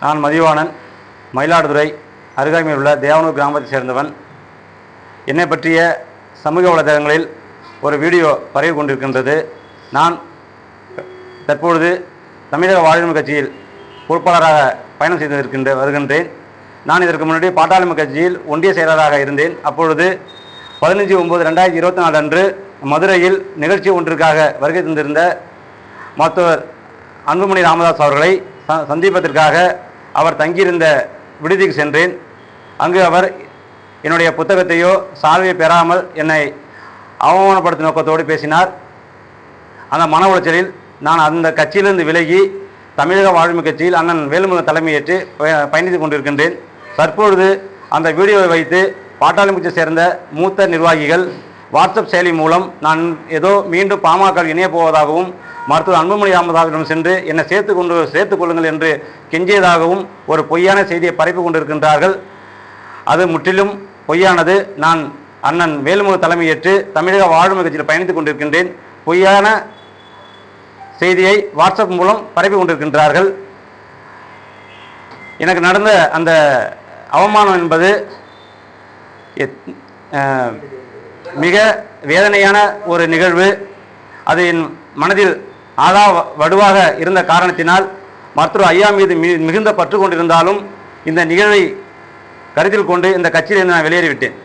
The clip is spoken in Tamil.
நான் மதிவாணன், மயிலாடுதுறை அருகாமையில் உள்ள தேவனூர் கிராமத்தை சேர்ந்தவன். என்னை பற்றிய சமூக வலைதளங்களில் ஒரு வீடியோ பரவி கொண்டிருக்கின்றது. நான் தற்பொழுது தமிழக வாழ்வுரிமை கட்சியில் பொறுப்பாளராக பயணம் செய்து வருகின்றேன். நான் இதற்கு முன்னாடி பாட்டாளி கட்சியில் ஒன்றிய செயலராக இருந்தேன். அப்பொழுது 15/9/2024 அன்று மதுரையில் நிகழ்ச்சி ஒன்றிற்காக வருகை தந்திருந்த மருத்துவர் அன்புமணி ராமதாஸ் அவர்களை சந்திப்பதற்காக அவர் தங்கியிருந்த விடுதிக்கு சென்றேன். அங்கு அவர் என்னுடைய புத்தகத்தையோ சால்வையை பெறாமல் என்னை அவமானப்படுத்தும் நோக்கத்தோடு பேசினார். அந்த மன உளைச்சலில் நான் அந்த கட்சியிலிருந்து விலகி தமிழக வாழ்வுரிமை கட்சியில் அண்ணன் வேலுமுருகன் தலைமையேற்று பயணித்து கொண்டிருக்கின்றேன். தற்பொழுது அந்த வீடியோவை வைத்து பாட்டாளி கட்சியை சேர்ந்த மூத்த நிர்வாகிகள் வாட்ஸ்அப் செயலி மூலம் நான் ஏதோ மீண்டும் பாமக இணைய போவதாகவும் மருத்துவர் அன்புமணி ராமதாஸிடம் சென்று என்னை சேர்த்துக் கொள்ளுங்கள் என்று கெஞ்சியதாகவும் ஒரு பொய்யான செய்தியை பரப்பி கொண்டிருக்கின்றார்கள். அது முற்றிலும் பொய்யானது. நான் அண்ணன் வேலுமுருகன் தலைமையேற்று தமிழக வாழ்வுரிமை கட்சியில் பயணித்துக் கொண்டிருக்கின்றேன். பொய்யான செய்தியை வாட்ஸ்அப் மூலம் பரப்பி கொண்டிருக்கின்றார்கள். எனக்கு நடந்த அந்த அவமானம் என்பது மிக வேதனையான ஒரு நிகழ்வு. அது என் மனதில் வடுவாக இருந்த காரணத்தினால் மருத்துவர் ஐயா மீது மிகுந்த பற்று கொண்டிருந்தாலும் இந்த நிகழ்வை கருத்தில் கொண்டு இந்த கட்சியிலிருந்து நான் வெளியேறிவிட்டேன்.